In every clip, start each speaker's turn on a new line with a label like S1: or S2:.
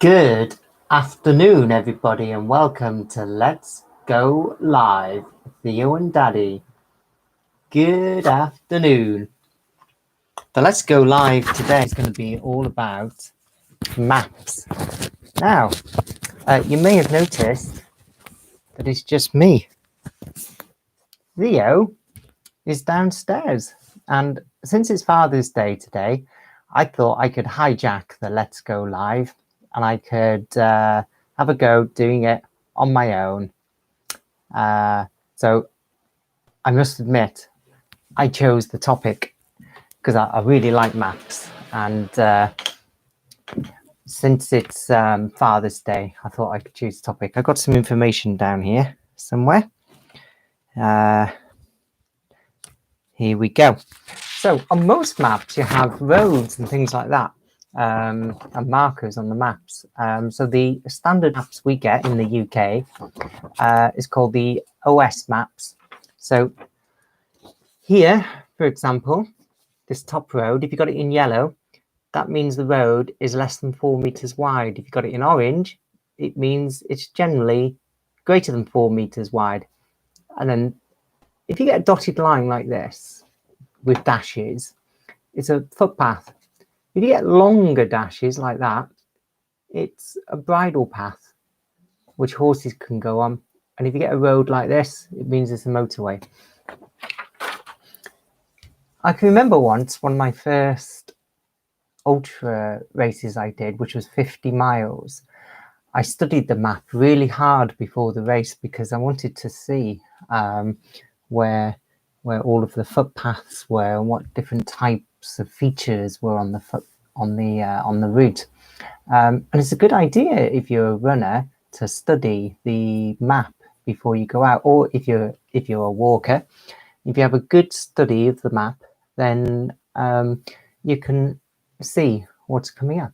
S1: Good afternoon, everybody, and welcome to Let's Go Live, Theo and Daddy. Good afternoon. The Let's Go Live today is going to be all about maps. Now, you may have noticed that it's just me. Theo is downstairs, and since it's Father's Day today, I thought I could hijack the Let's Go Live and I could have a go doing it on my own. So I must admit, I chose the topic because I really like maps, and since it's Father's Day, I thought I could choose the topic. I got some information down here somewhere. Here we go. So on most maps, you have roads and things like that, and markers on the maps. So the standard maps we get in the UK is called the OS maps. So here, for example, this top road, if you got it in yellow, that means the road is less than 4 meters wide. If you got it in orange, it means it's generally greater than 4 meters wide. And then if you get a dotted line like this with dashes, it's a footpath. If you get longer dashes like that, it's a bridle path, which horses can go on. And if you get a road like this, it means it's a motorway. I can remember once, one of my first ultra races I did, which was 50 miles. I studied the map really hard before the race because I wanted to see where all of the footpaths were and what different types of features were on the route. And it's a good idea if you're a runner to study the map before you go out, or if you're a walker, if you have a good study of the map, then you can see what's coming up.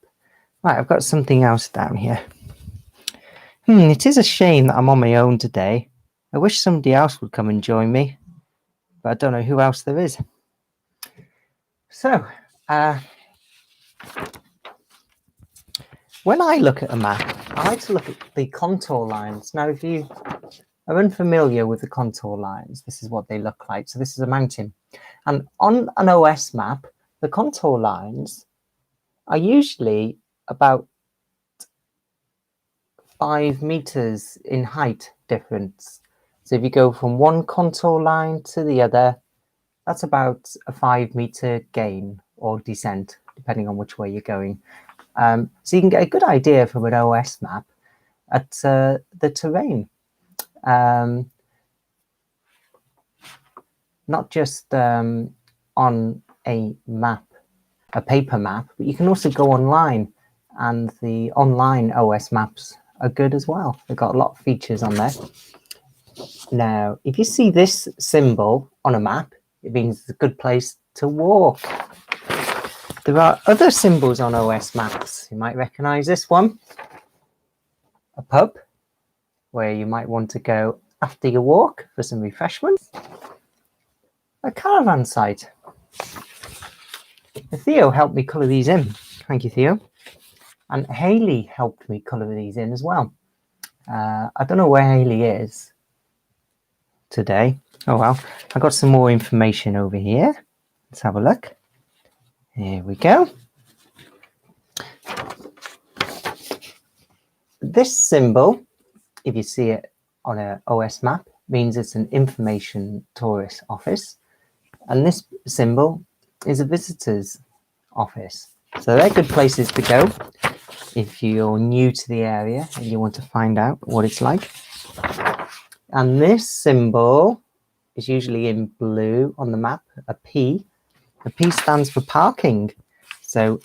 S1: Right, I've got something else down here. It is a shame that I'm on my own today. I wish somebody else would come and join me, but I don't know who else there is. So, when I look at a map, I like to look at the contour lines. Now, if you are unfamiliar with the contour lines, this is what they look like. So this is a mountain. And on an OS map, the contour lines are usually about 5 meters in height difference. So if you go from one contour line to the other, that's about a 5 meter gain or descent, depending on which way you're going. So you can get a good idea from an OS map at the terrain. Not just on a map, a paper map, but you can also go online, and the online OS maps are good as well. They've got a lot of features on there. Now, if you see this symbol on a map, it means it's a good place to walk. There are other symbols on OS maps. You might recognize this one. A pub, where you might want to go after your walk for some refreshments. A caravan site. Theo helped me colour these in. Thank you, Theo. And Hayley helped me colour these in as well. I don't know where Hayley is today. Oh well, I got some more information over here. Let's have a look. Here we go. This symbol, if you see it on an OS map, means it's an information tourist office. And this symbol is a visitor's office. So they're good places to go if you're new to the area and you want to find out what it's like. And this symbol is usually in blue on the map, a P. The P stands for parking. So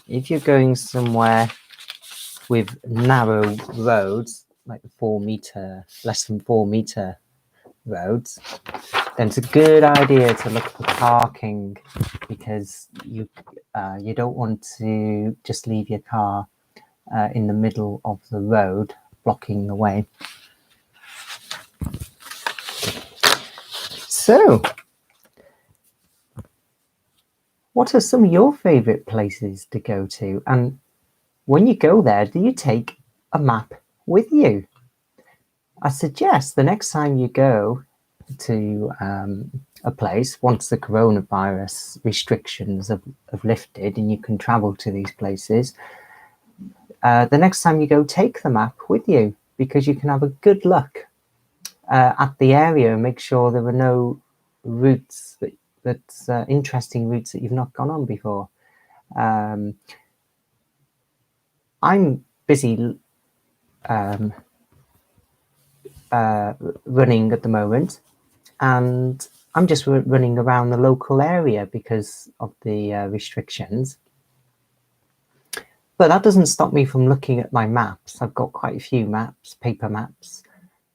S1: if you're going somewhere with narrow roads, like less than 4 meter roads, then it's a good idea to look for parking, because you don't want to just leave your car in the middle of the road blocking the way. So, what are some of your favorite places to go to? And when you go there, do you take a map with you? I suggest the next time you go to a place, once the coronavirus restrictions have lifted and you can travel to these places, the next time you go, take the map with you, because you can have a good look at the area and make sure there are no routes that's interesting routes that you've not gone on before. I'm busy running at the moment, and I'm just running around the local area because of the restrictions. But that doesn't stop me from looking at my maps. I've got quite a few maps, paper maps.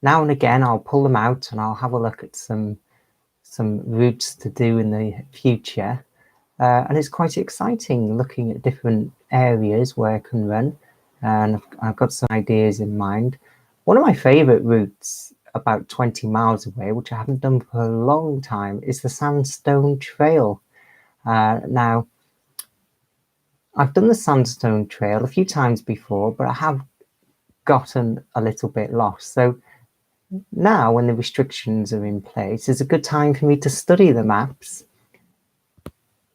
S1: Now and again, I'll pull them out and I'll have a look at some routes to do in the future. And it's quite exciting looking at different areas where I can run. And I've got some ideas in mind. One of my favorite routes about 20 miles away, which I haven't done for a long time, is the Sandstone Trail. Now, I've done the Sandstone Trail a few times before, but I have gotten a little bit lost. So now, when the restrictions are in place, is a good time for me to study the maps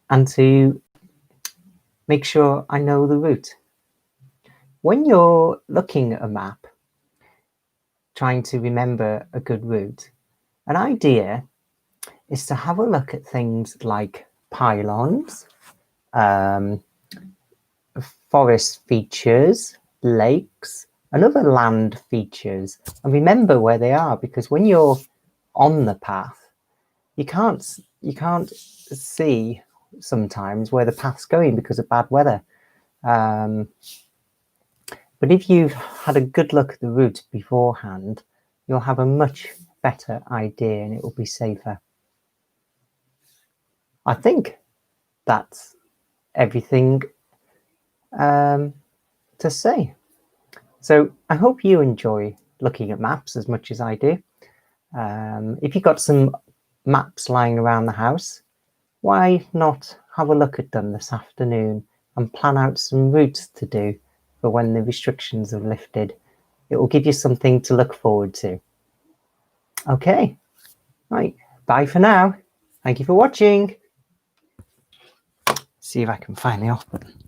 S1: and to make sure I know the route. When you're looking at a map, trying to remember a good route, an idea is to have a look at things like pylons, forest features, lakes, and other land features, and remember where they are, because when you're on the path, you can't see sometimes where the path's going because of bad weather. But if you've had a good look at the route beforehand, you'll have a much better idea and it will be safer. I think that's everything to say. So I hope you enjoy looking at maps as much as I do. If you've got some maps lying around the house, why not have a look at them this afternoon and plan out some routes to do for when the restrictions are lifted? It will give you something to look forward to. Okay, right, bye for now. Thank you for watching. See if I can find the off button.